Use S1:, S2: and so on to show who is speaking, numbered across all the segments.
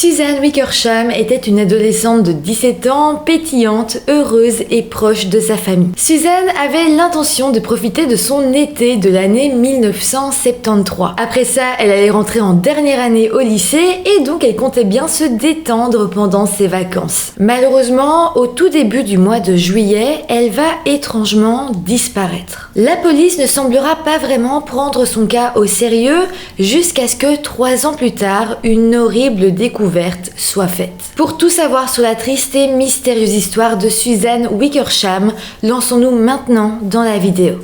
S1: Suzanne Wickersham était une adolescente de 17 ans, pétillante, heureuse et proche de sa famille. Suzanne avait l'intention de profiter de son été de l'année 1973. Après ça, elle allait rentrer en dernière année au lycée et donc elle comptait bien se détendre pendant ses vacances. Malheureusement, au tout début du mois de juillet, elle va étrangement disparaître. La police ne semblera pas vraiment prendre son cas au sérieux jusqu'à ce que 3 ans plus tard, une horrible découverte soit faite. Pour tout savoir sur la triste et mystérieuse histoire de Suzanne Wickersham, lançons-nous maintenant dans la vidéo.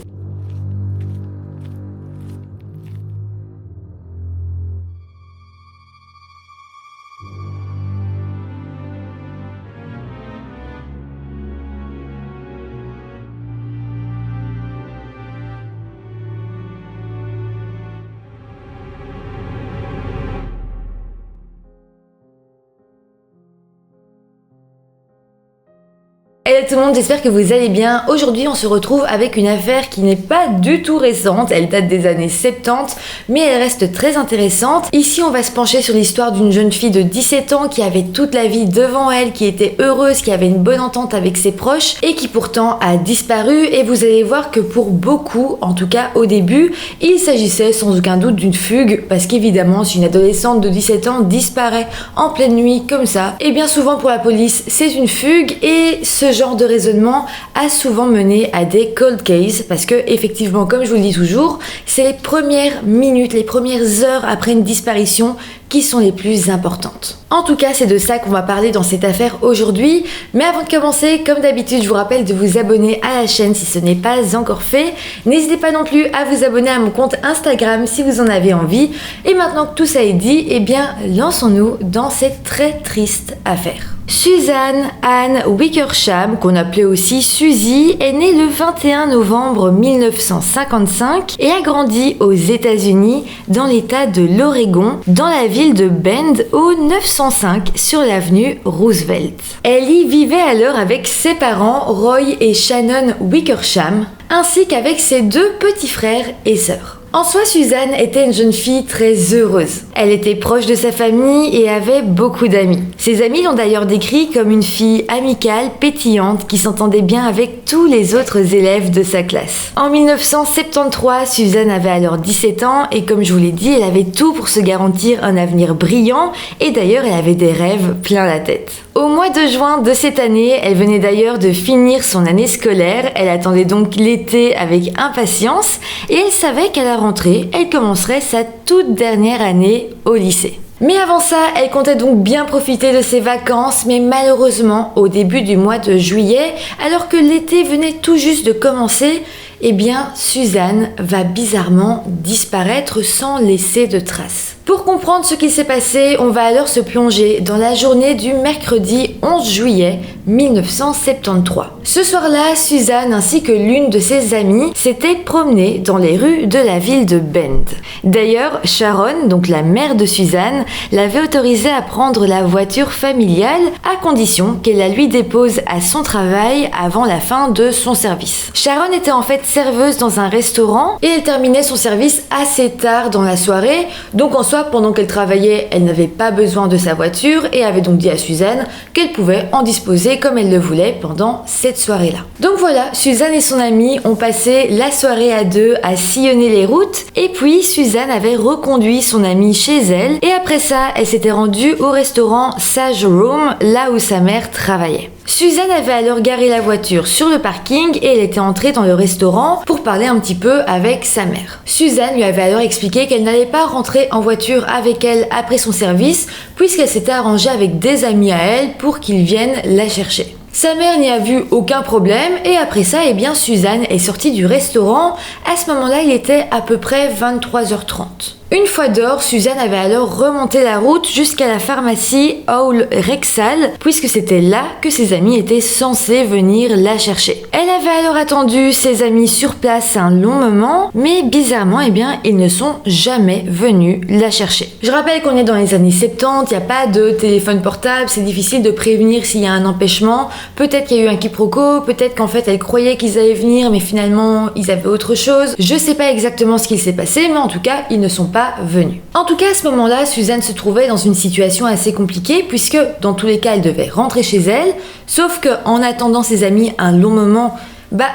S1: Hello tout le monde, j'espère que vous allez bien. Aujourd'hui on se retrouve avec une affaire qui n'est pas du tout récente, elle date des années 70, mais elle reste très intéressante. Ici on va se pencher sur l'histoire d'une jeune fille de 17 ans qui avait toute la vie devant elle, qui était heureuse, qui avait une bonne entente avec ses proches et qui pourtant a disparu. Et vous allez voir que pour beaucoup, en tout cas au début, il s'agissait sans aucun doute d'une fugue, parce qu'évidemment si une adolescente de 17 ans disparaît en pleine nuit comme ça, et bien souvent pour la police c'est une fugue, et ce genre de raisonnement a souvent mené à des cold cases parce que effectivement, comme je vous le dis toujours, c'est les premières minutes, les premières heures après une disparition qui sont les plus importantes. En tout cas, c'est de ça qu'on va parler dans cette affaire aujourd'hui. Mais avant de commencer, comme d'habitude, je vous rappelle de vous abonner à la chaîne si ce n'est pas encore fait. N'hésitez pas non plus à vous abonner à mon compte Instagram si vous en avez envie. Et maintenant que tout ça est dit, eh bien, lançons-nous dans cette très triste affaire. Suzanne Ann Wickersham, qu'on appelait aussi Suzy, est née le 21 novembre 1955 et a grandi aux États-Unis dans l'État de l'Oregon, dans la ville de Bend au 905 sur l'avenue Roosevelt. Elle y vivait alors avec ses parents Roy et Shannon Wickersham, ainsi qu'avec ses 2 petits frères et sœurs. En soi, Suzanne était une jeune fille très heureuse. Elle était proche de sa famille et avait beaucoup d'amis. Ses amis l'ont d'ailleurs décrit comme une fille amicale, pétillante, qui s'entendait bien avec tous les autres élèves de sa classe. En 1973, Suzanne avait alors 17 ans et comme je vous l'ai dit, elle avait tout pour se garantir un avenir brillant et d'ailleurs elle avait des rêves plein la tête. Au mois de juin de cette année, elle venait d'ailleurs de finir son année scolaire, elle attendait donc l'été avec impatience et elle savait qu'à la rentrée, elle commencerait sa toute dernière année au lycée. Mais avant ça, elle comptait donc bien profiter de ses vacances, mais malheureusement, au début du mois de juillet, alors que l'été venait tout juste de commencer, eh bien, Suzanne va bizarrement disparaître sans laisser de traces. Pour comprendre ce qui s'est passé, on va alors se plonger dans la journée du mercredi 11 juillet 1973. Ce soir-là, Suzanne ainsi que l'une de ses amies s'étaient promenées dans les rues de la ville de Bend. D'ailleurs, Sharon, donc la mère de Suzanne, l'avait autorisée à prendre la voiture familiale à condition qu'elle la lui dépose à son travail avant la fin de son service. Sharon était en fait serveuse dans un restaurant et elle terminait son service assez tard dans la soirée, donc en soi pendant qu'elle travaillait, elle n'avait pas besoin de sa voiture et avait donc dit à Suzanne qu'elle pouvait en disposer comme elle le voulait pendant cette soirée-là. Donc voilà, Suzanne et son amie ont passé la soirée à 2 à sillonner les routes et puis Suzanne avait reconduit son amie chez elle et après ça, elle s'était rendue au restaurant Sage Room, là où sa mère travaillait. Suzanne avait alors garé la voiture sur le parking et elle était entrée dans le restaurant pour parler un petit peu avec sa mère. Suzanne lui avait alors expliqué qu'elle n'allait pas rentrer en voiture avec elle après son service puisqu'elle s'était arrangée avec des amis à elle pour qu'ils viennent la chercher. Sa mère n'y a vu aucun problème et après ça, eh bien Suzanne est sortie du restaurant. À ce moment-là, il était à peu près 23h30. Une fois dehors, Suzanne avait alors remonté la route jusqu'à la pharmacie Howell Rexall, puisque c'était là que ses amis étaient censés venir la chercher. Elle avait alors attendu ses amis sur place un long moment, mais bizarrement, eh bien, ils ne sont jamais venus la chercher. Je rappelle qu'on est dans les années 70, il n'y a pas de téléphone portable, c'est difficile de prévenir s'il y a un empêchement. Peut-être qu'il y a eu un quiproquo, peut-être qu'en fait elle croyait qu'ils allaient venir, mais finalement ils avaient autre chose. Je sais pas exactement ce qui s'est passé, mais en tout cas, ils ne sont pas pas venus. En tout cas, à ce moment-là, Suzanne se trouvait dans une situation assez compliquée puisque dans tous les cas, elle devait rentrer chez elle, sauf qu'en attendant ses amis un long moment,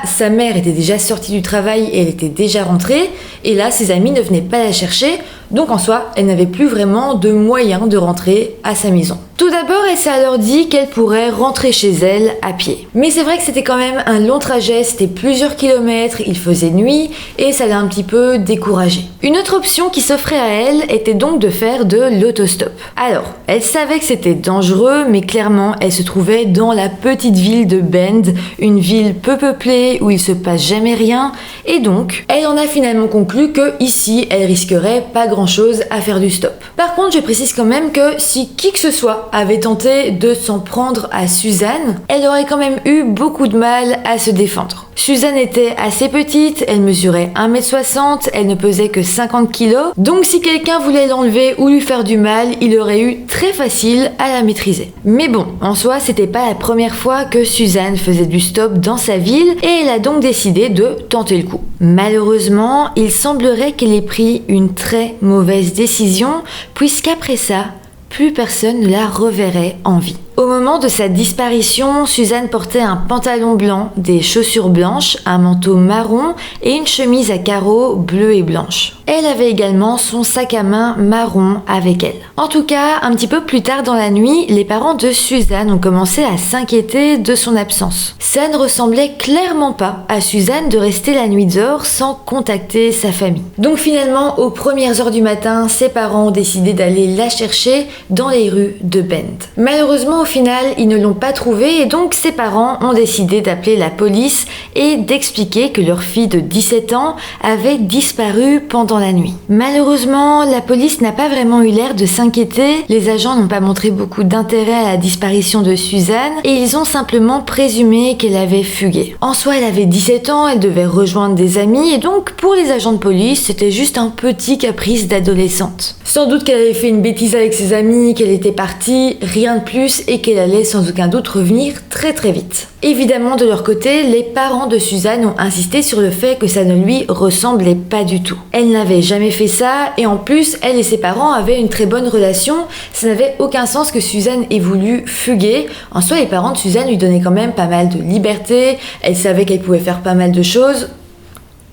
S1: sa mère était déjà sortie du travail et elle était déjà rentrée, et là, ses amis ne venaient pas la chercher, donc en soi, elle n'avait plus vraiment de moyen de rentrer à sa maison. Tout d'abord, elle s'est alors dit qu'elle pourrait rentrer chez elle à pied. Mais c'est vrai que c'était quand même un long trajet, c'était plusieurs kilomètres, il faisait nuit et ça l'a un petit peu découragée. Une autre option qui s'offrait à elle était donc de faire de l'autostop. Alors, elle savait que c'était dangereux, mais clairement, elle se trouvait dans la petite ville de Bend, une ville peu peuplée où il se passe jamais rien, et donc, elle en a finalement conclu que ici, elle risquerait pas grand-chose à faire du stop. Par contre, je précise quand même que si qui que ce soit avait tenté de s'en prendre à Suzanne, elle aurait quand même eu beaucoup de mal à se défendre. Suzanne était assez petite, elle mesurait 1m60, elle ne pesait que 50 kg, donc si quelqu'un voulait l'enlever ou lui faire du mal, il aurait eu très facile à la maîtriser. Mais bon, en soi, c'était pas la première fois que Suzanne faisait du stop dans sa ville et elle a donc décidé de tenter le coup. Malheureusement, il semblerait qu'elle ait pris une très mauvaise décision, puisqu'après ça, plus personne ne la reverrait en vie. Au moment de sa disparition, Suzanne portait un pantalon blanc, des chaussures blanches, un manteau marron et une chemise à carreaux bleue et blanche. Elle avait également son sac à main marron avec elle. En tout cas, un petit peu plus tard dans la nuit, les parents de Suzanne ont commencé à s'inquiéter de son absence. Ça ne ressemblait clairement pas à Suzanne de rester la nuit dehors sans contacter sa famille. Donc finalement, aux premières heures du matin, ses parents ont décidé d'aller la chercher dans les rues de Bend. Malheureusement, au final, ils ne l'ont pas trouvée et donc ses parents ont décidé d'appeler la police et d'expliquer que leur fille de 17 ans avait disparu pendant la nuit. Malheureusement, la police n'a pas vraiment eu l'air de s'inquiéter, les agents n'ont pas montré beaucoup d'intérêt à la disparition de Suzanne et ils ont simplement présumé qu'elle avait fugué. En soi, elle avait 17 ans, elle devait rejoindre des amis et donc pour les agents de police, c'était juste un petit caprice d'adolescente. Sans doute qu'elle avait fait une bêtise avec ses amis, qu'elle était partie, rien de plus et qu'elle allait sans aucun doute revenir très très vite. Évidemment, de leur côté, les parents de Suzanne ont insisté sur le fait que ça ne lui ressemblait pas du tout. Elle n'avait jamais fait ça et en plus, elle et ses parents avaient une très bonne relation. Ça n'avait aucun sens que Suzanne ait voulu fuguer. En soi, les parents de Suzanne lui donnaient quand même pas mal de liberté. Elle savait qu'elle pouvait faire pas mal de choses.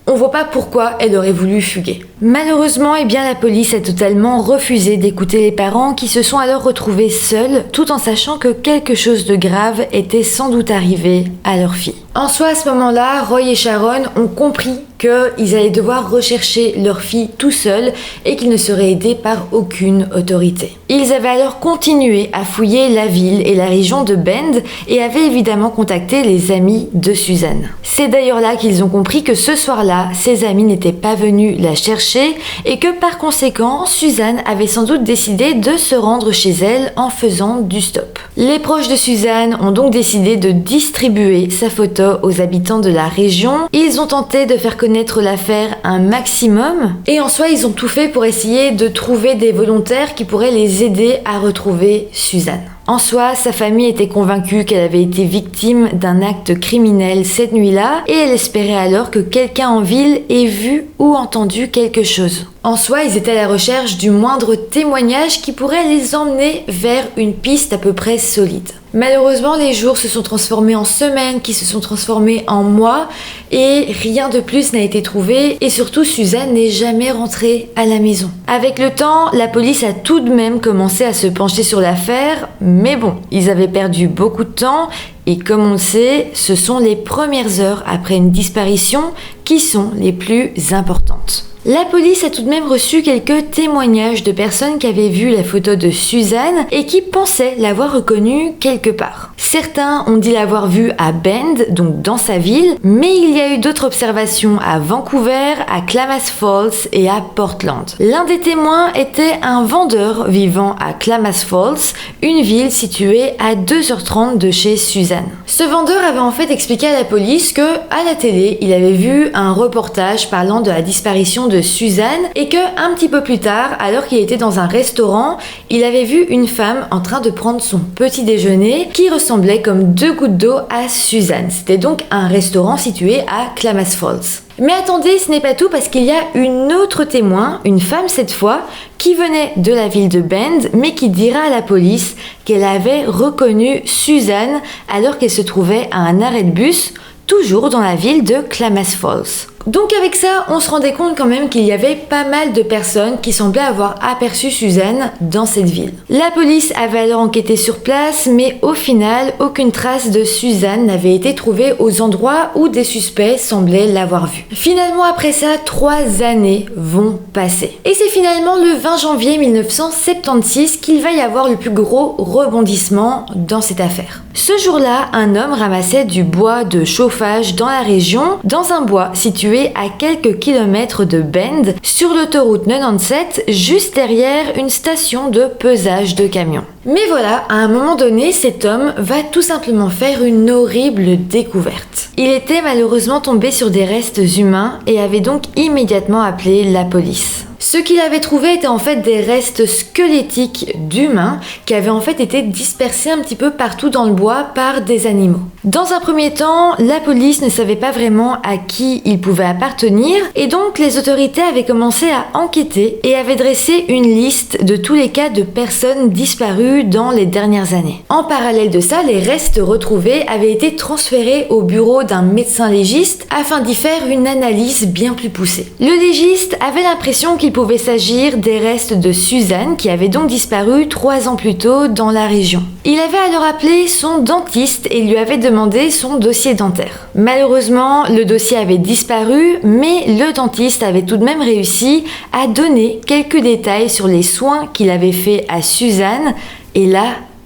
S1: On voit pas pourquoi elle aurait voulu fuguer. Malheureusement, la police a totalement refusé d'écouter les parents qui se sont alors retrouvés seuls, tout en sachant que quelque chose de grave était sans doute arrivé à leur fille. En soi, à ce moment-là, Roy et Sharon ont compris qu'ils allaient devoir rechercher leur fille tout seuls et qu'ils ne seraient aidés par aucune autorité. Ils avaient alors continué à fouiller la ville et la région de Bend et avaient évidemment contacté les amis de Suzanne. C'est d'ailleurs là qu'ils ont compris que ce soir-là, ses amis n'étaient pas venus la chercher et que par conséquent, Suzanne avait sans doute décidé de se rendre chez elle en faisant du stop. Les proches de Suzanne ont donc décidé de distribuer sa photo aux habitants de la région. Ils ont tenté de faire connaître l'affaire un maximum et en soi ils ont tout fait pour essayer de trouver des volontaires qui pourraient les aider à retrouver Suzanne. En soi, sa famille était convaincue qu'elle avait été victime d'un acte criminel cette nuit-là et elle espérait alors que quelqu'un en ville ait vu ou entendu quelque chose. En soi, ils étaient à la recherche du moindre témoignage qui pourrait les emmener vers une piste à peu près solide. Malheureusement, les jours se sont transformés en semaines, qui se sont transformés en mois et rien de plus n'a été trouvé et surtout Suzanne n'est jamais rentrée à la maison. Avec le temps, la police a tout de même commencé à se pencher sur l'affaire, mais bon, ils avaient perdu beaucoup de temps et comme on le sait, ce sont les premières heures après une disparition qui sont les plus importantes. La police a tout de même reçu quelques témoignages de personnes qui avaient vu la photo de Suzanne et qui pensaient l'avoir reconnue quelque part. Certains ont dit l'avoir vue à Bend, donc dans sa ville, mais il y a eu d'autres observations à Vancouver, à Klamath Falls et à Portland. L'un des témoins était un vendeur vivant à Klamath Falls, une ville située à 2h30 de chez Suzanne. Ce vendeur avait en fait expliqué à la police que, à la télé, il avait vu un reportage parlant de la disparition de Suzanne et que un petit peu plus tard, alors qu'il était dans un restaurant, il avait vu une femme en train de prendre son petit déjeuner qui ressemblait comme 2 gouttes d'eau à Suzanne. C'était donc un restaurant situé à Klamath Falls. Mais attendez, ce n'est pas tout parce qu'il y a une autre témoin, une femme cette fois, qui venait de la ville de Bend, mais qui dira à la police qu'elle avait reconnu Suzanne alors qu'elle se trouvait à un arrêt de bus, toujours dans la ville de Klamath Falls. Donc avec ça, on se rendait compte quand même qu'il y avait pas mal de personnes qui semblaient avoir aperçu Suzanne dans cette ville. La police avait alors enquêté sur place, mais au final, aucune trace de Suzanne n'avait été trouvée aux endroits où des suspects semblaient l'avoir vue. Finalement, après ça, 3 années vont passer. Et c'est finalement le 20 janvier 1976 qu'il va y avoir le plus gros rebondissement dans cette affaire. Ce jour-là, un homme ramassait du bois de chauffage dans la région, dans un bois situé à quelques kilomètres de Bend, sur l'autoroute 97, juste derrière une station de pesage de camions. Mais voilà, à un moment donné, cet homme va tout simplement faire une horrible découverte. Il était malheureusement tombé sur des restes humains et avait donc immédiatement appelé la police. Ce qu'il avait trouvé était en fait des restes squelettiques d'humains qui avaient en fait été dispersés un petit peu partout dans le bois par des animaux. Dans un premier temps, la police ne savait pas vraiment à qui ils pouvaient appartenir et donc les autorités avaient commencé à enquêter et avaient dressé une liste de tous les cas de personnes disparues dans les dernières années. En parallèle de ça, les restes retrouvés avaient été transférés au bureau d'un médecin légiste afin d'y faire une analyse bien plus poussée. Le légiste avait l'impression qu'il pouvait s'agir des restes de Suzanne qui avait donc disparu 3 ans plus tôt dans la région. Il avait alors appelé son dentiste et lui avait demandé son dossier dentaire. Malheureusement, le dossier avait disparu, mais le dentiste avait tout de même réussi à donner quelques détails sur les soins qu'il avait fait à Suzanne et là,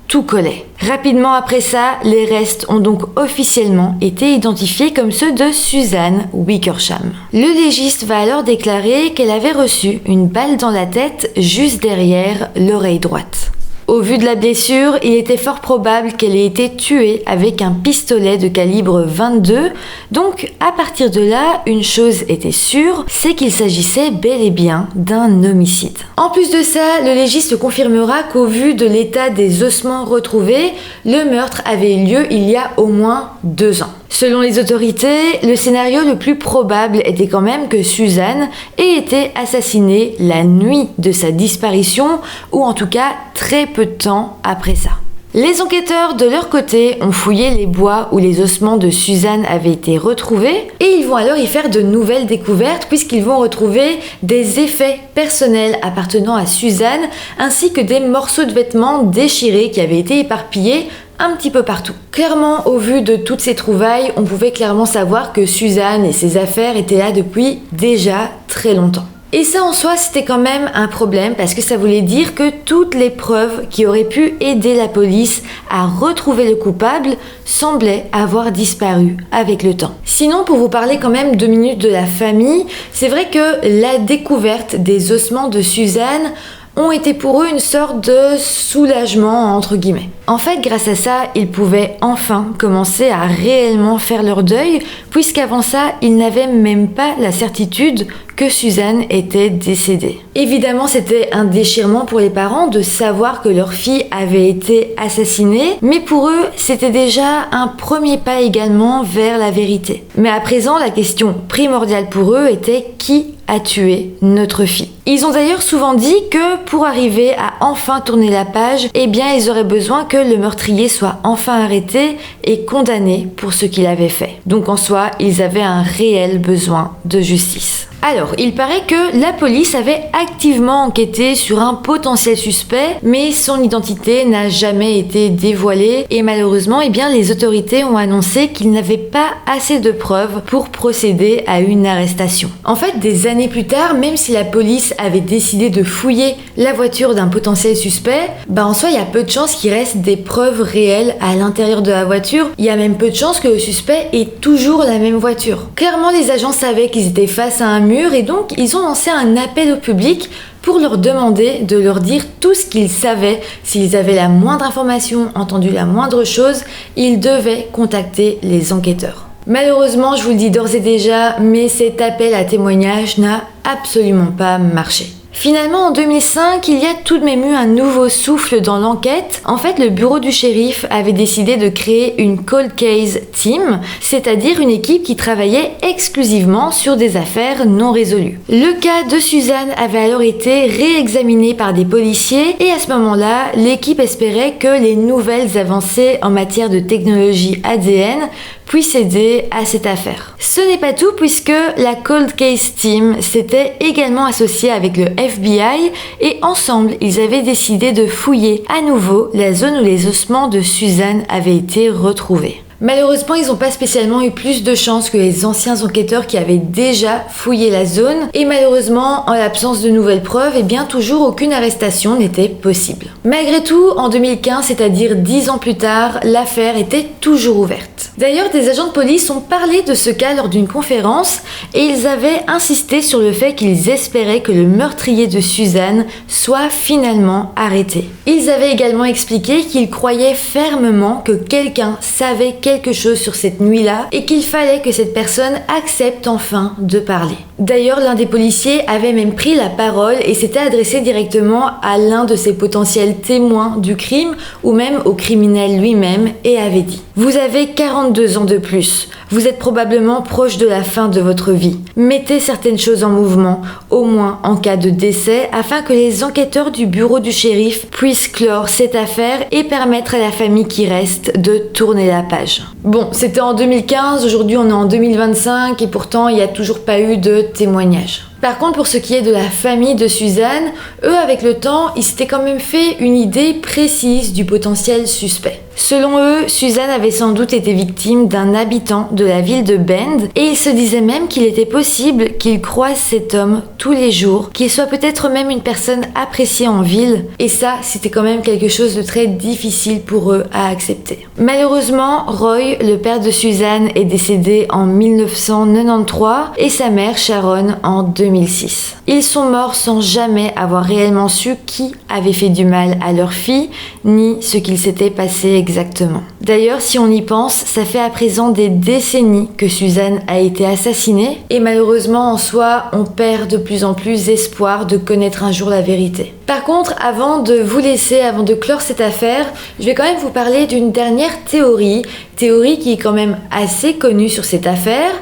S1: tout collait. Rapidement après ça, les restes ont donc officiellement été identifiés comme ceux de Suzanne Wickersham. Le légiste va alors déclarer qu'elle avait reçu une balle dans la tête juste derrière l'oreille droite. Au vu de la blessure, il était fort probable qu'elle ait été tuée avec un pistolet de calibre 22. Donc, à partir de là, une chose était sûre, c'est qu'il s'agissait bel et bien d'un homicide. En plus de ça, le légiste confirmera qu'au vu de l'état des ossements retrouvés, le meurtre avait eu lieu il y a au moins 2 ans. Selon les autorités, le scénario le plus probable était quand même que Suzanne ait été assassinée la nuit de sa disparition, ou en tout cas très peu de temps après ça. Les enquêteurs, de leur côté, ont fouillé les bois où les ossements de Suzanne avaient été retrouvés et ils vont alors y faire de nouvelles découvertes puisqu'ils vont retrouver des effets personnels appartenant à Suzanne ainsi que des morceaux de vêtements déchirés qui avaient été éparpillés un petit peu partout. Clairement, au vu de toutes ces trouvailles, on pouvait clairement savoir que Suzanne et ses affaires étaient là depuis déjà très longtemps. Et ça en soi, c'était quand même un problème parce que ça voulait dire que toutes les preuves qui auraient pu aider la police à retrouver le coupable semblaient avoir disparu avec le temps. Sinon, pour vous parler quand même 2 minutes de la famille, c'est vrai que la découverte des ossements de Suzanne ont été pour eux une sorte de soulagement entre guillemets. En fait, grâce à ça, ils pouvaient enfin commencer à réellement faire leur deuil, puisqu'avant ça, ils n'avaient même pas la certitude que Suzanne était décédée. Évidemment, c'était un déchirement pour les parents de savoir que leur fille avait été assassinée, mais pour eux, c'était déjà un premier pas également vers la vérité. Mais à présent, la question primordiale pour eux était qui a tué notre fille. Ils ont d'ailleurs souvent dit que pour arriver à enfin tourner la page, eh bien, ils auraient besoin que le meurtrier soit enfin arrêté et condamné pour ce qu'il avait fait. Donc en soi, ils avaient un réel besoin de justice. Alors, il paraît que la police avait activement enquêté sur un potentiel suspect, mais son identité n'a jamais été dévoilée et malheureusement, eh bien, les autorités ont annoncé qu'ils n'avaient pas assez de preuves pour procéder à une arrestation. En fait, des années plus tard, même si la police avait décidé de fouiller la voiture d'un potentiel suspect, en soi, il y a peu de chances qu'il reste des preuves réelles à l'intérieur de la voiture. Il y a même peu de chances que le suspect ait toujours la même voiture. Clairement, les agents savaient qu'ils étaient face à un mur et donc ils ont lancé un appel au public pour leur demander de leur dire tout ce qu'ils savaient. S'ils avaient la moindre information, entendu la moindre chose, ils devaient contacter les enquêteurs. Malheureusement, je vous le dis d'ores et déjà, mais cet appel à témoignage n'a absolument pas marché. Finalement, en 2005, il y a tout de même eu un nouveau souffle dans l'enquête. En fait, le bureau du shérif avait décidé de créer une cold case team, c'est-à-dire une équipe qui travaillait exclusivement sur des affaires non résolues. Le cas de Suzanne avait alors été réexaminé par des policiers et à ce moment-là, l'équipe espérait que les nouvelles avancées en matière de technologie ADN puissent aider à cette affaire. Ce n'est pas tout puisque la Cold Case Team s'était également associée avec le FBI et ensemble ils avaient décidé de fouiller à nouveau la zone où les ossements de Suzanne avaient été retrouvés. Malheureusement, ils n'ont pas spécialement eu plus de chance que les anciens enquêteurs qui avaient déjà fouillé la zone et malheureusement, en l'absence de nouvelles preuves, toujours aucune arrestation n'était possible. Malgré tout, en 2015, c'est-à-dire 10 ans plus tard, l'affaire était toujours ouverte. D'ailleurs, des agents de police ont parlé de ce cas lors d'une conférence et ils avaient insisté sur le fait qu'ils espéraient que le meurtrier de Suzanne soit finalement arrêté. Ils avaient également expliqué qu'ils croyaient fermement que quelqu'un savait quelque chose sur cette nuit-là et qu'il fallait que cette personne accepte enfin de parler. D'ailleurs, l'un des policiers avait même pris la parole et s'était adressé directement à l'un de ses potentiels témoins du crime ou même au criminel lui-même et avait dit « Vous avez 42 ans de plus. Vous êtes probablement proche de la fin de votre vie. Mettez certaines choses en mouvement, au moins en cas de décès, afin que les enquêteurs du bureau du shérif puissent clore cette affaire et permettre à la famille qui reste de tourner la page. » Bon, c'était en 2015, aujourd'hui on est en 2025 et pourtant il n'y a toujours pas eu de témoignage. Par contre, pour ce qui est de la famille de Suzanne, eux, avec le temps, ils s'étaient quand même fait une idée précise du potentiel suspect. Selon eux, Suzanne avait sans doute été victime d'un habitant de la ville de Bend et ils se disaient même qu'il était possible qu'ils croisent cet homme tous les jours, qu'il soit peut-être même une personne appréciée en ville et ça, c'était quand même quelque chose de très difficile pour eux à accepter. Malheureusement, Roy, le père de Suzanne, est décédé en 1993 et sa mère, Sharon, en 2006. Ils sont morts sans jamais avoir réellement su qui avait fait du mal à leur fille, ni ce qu'il s'était passé exactement. D'ailleurs, si on y pense, ça fait à présent des décennies que Suzanne a été assassinée et malheureusement en soi, on perd de plus en plus espoir de connaître un jour la vérité. Par contre, avant de vous laisser, avant de clore cette affaire, je vais quand même vous parler d'une dernière théorie qui est quand même assez connue sur cette affaire.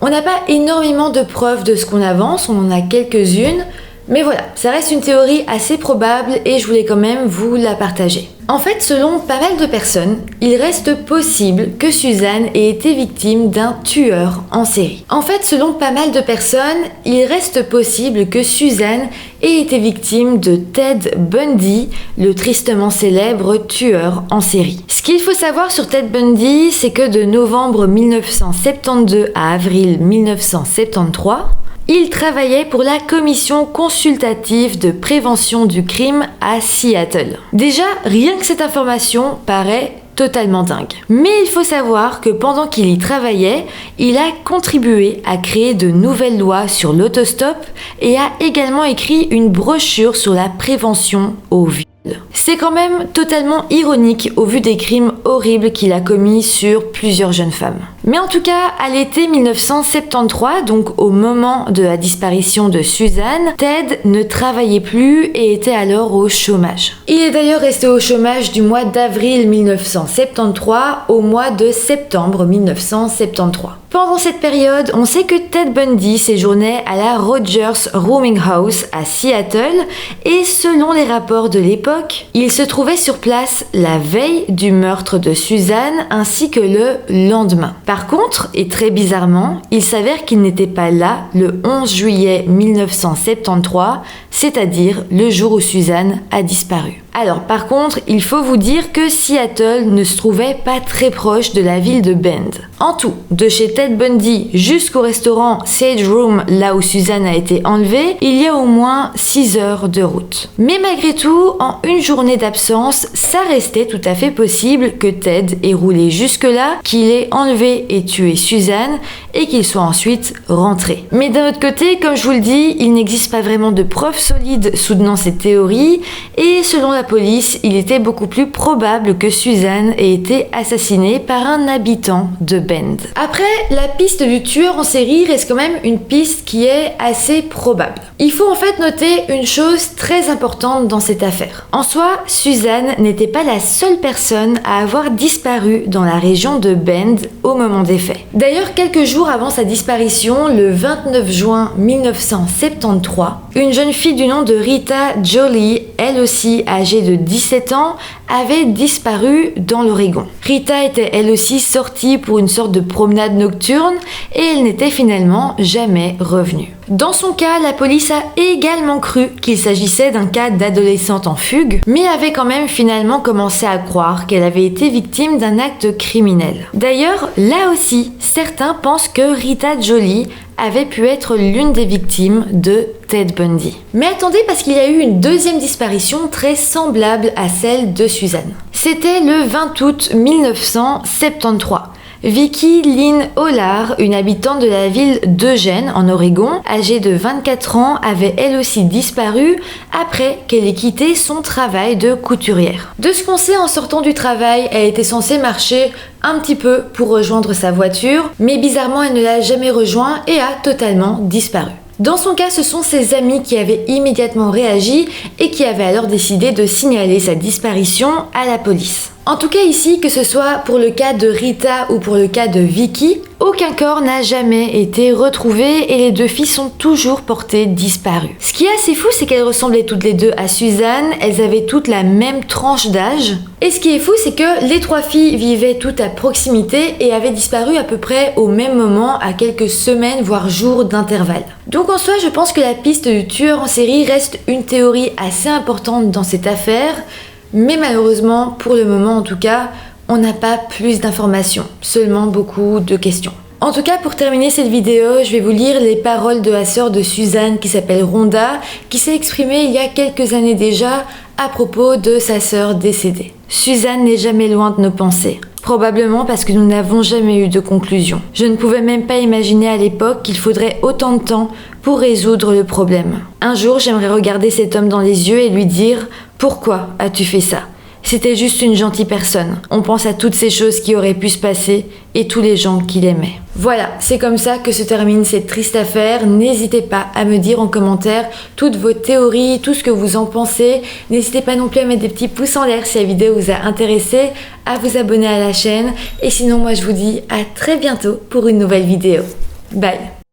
S1: On n'a pas énormément de preuves de ce qu'on avance, on en a quelques-unes, mais voilà, ça reste une théorie assez probable et je voulais quand même vous la partager. En fait, selon pas mal de personnes, il reste possible que Suzanne ait été victime d'un tueur en série. En fait, selon pas mal de personnes, il reste possible que Suzanne ait été victime de Ted Bundy, le tristement célèbre tueur en série. Ce qu'il faut savoir sur Ted Bundy, c'est que de novembre 1972 à avril 1973, il travaillait pour la commission consultative de prévention du crime à Seattle. Déjà, rien que cette information paraît totalement dingue. Mais il faut savoir que pendant qu'il y travaillait, il a contribué à créer de nouvelles lois sur l'autostop et a également écrit une brochure sur la prévention au viol. C'est quand même totalement ironique au vu des crimes horribles qu'il a commis sur plusieurs jeunes femmes. Mais en tout cas, à l'été 1973, donc au moment de la disparition de Suzanne, Ted ne travaillait plus et était alors au chômage. Il est d'ailleurs resté au chômage du mois d'avril 1973 au mois de septembre 1973. Pendant cette période, on sait que Ted Bundy séjournait à la Rogers Rooming House à Seattle et selon les rapports de l'époque, il se trouvait sur place la veille du meurtre de Suzanne ainsi que le lendemain. Par contre, et très bizarrement, il s'avère qu'il n'était pas là le 11 juillet 1973, c'est-à-dire le jour où Suzanne a disparu. Alors par contre, il faut vous dire que Seattle ne se trouvait pas très proche de la ville de Bend. En tout, de chez Ted Bundy jusqu'au restaurant Sage Room, là où Suzanne a été enlevée, il y a au moins 6 heures de route. Mais malgré tout, en une journée d'absence, ça restait tout à fait possible que Ted ait roulé jusque-là, qu'il ait enlevé et tué Suzanne et qu'il soit ensuite rentré. Mais d'un autre côté, comme je vous le dis, il n'existe pas vraiment de preuves solides soutenant ces théories et selon la police, il était beaucoup plus probable que Suzanne ait été assassinée par un habitant de Bend. Après, la piste du tueur en série reste quand même une piste qui est assez probable. Il faut en fait noter une chose très importante dans cette affaire. En soi, Suzanne n'était pas la seule personne à avoir disparu dans la région de Bend au moment des faits. D'ailleurs, quelques jours avant sa disparition, le 29 juin 1973, une jeune fille du nom de Rita Jolie, elle aussi âgée de 17 ans, avait disparu dans l'Oregon. Rita était elle aussi sortie pour une sorte de promenade nocturne et elle n'était finalement jamais revenue. Dans son cas, la police a également cru qu'il s'agissait d'un cas d'adolescente en fugue, mais avait quand même finalement commencé à croire qu'elle avait été victime d'un acte criminel. D'ailleurs, là aussi, certains pensent que Rita Jolie avait pu être l'une des victimes de Ted Bundy. Mais attendez, parce qu'il y a eu une deuxième disparition très semblable à celle de Suzanne. C'était le 20 août 1973. Vicky Lynn Hollard, une habitante de la ville d'Eugene, en Oregon, âgée de 24 ans, avait elle aussi disparu après qu'elle ait quitté son travail de couturière. De ce qu'on sait, en sortant du travail, elle était censée marcher un petit peu pour rejoindre sa voiture, mais bizarrement elle ne l'a jamais rejoint et a totalement disparu. Dans son cas, ce sont ses amis qui avaient immédiatement réagi et qui avaient alors décidé de signaler sa disparition à la police. En tout cas ici, que ce soit pour le cas de Rita ou pour le cas de Vicky, aucun corps n'a jamais été retrouvé et les deux filles sont toujours portées disparues. Ce qui est assez fou, c'est qu'elles ressemblaient toutes les deux à Suzanne, elles avaient toutes la même tranche d'âge. Et ce qui est fou, c'est que les trois filles vivaient toutes à proximité et avaient disparu à peu près au même moment, à quelques semaines voire jours d'intervalle. Donc en soi, je pense que la piste du tueur en série reste une théorie assez importante dans cette affaire. Mais malheureusement, pour le moment en tout cas, on n'a pas plus d'informations, seulement beaucoup de questions. En tout cas, pour terminer cette vidéo, je vais vous lire les paroles de la sœur de Suzanne qui s'appelle Rhonda, qui s'est exprimée il y a quelques années déjà à propos de sa sœur décédée. Suzanne n'est jamais loin de nos pensées. Probablement parce que nous n'avons jamais eu de conclusion. Je ne pouvais même pas imaginer à l'époque qu'il faudrait autant de temps pour résoudre le problème. Un jour, j'aimerais regarder cet homme dans les yeux et lui dire « Pourquoi as-tu fait ça ?» C'était juste une gentille personne. On pense à toutes ces choses qui auraient pu se passer et tous les gens qu'il aimait. Voilà, c'est comme ça que se termine cette triste affaire. N'hésitez pas à me dire en commentaire toutes vos théories, tout ce que vous en pensez. N'hésitez pas non plus à mettre des petits pouces en l'air si la vidéo vous a intéressé, à vous abonner à la chaîne. Et sinon, moi je vous dis à très bientôt pour une nouvelle vidéo. Bye!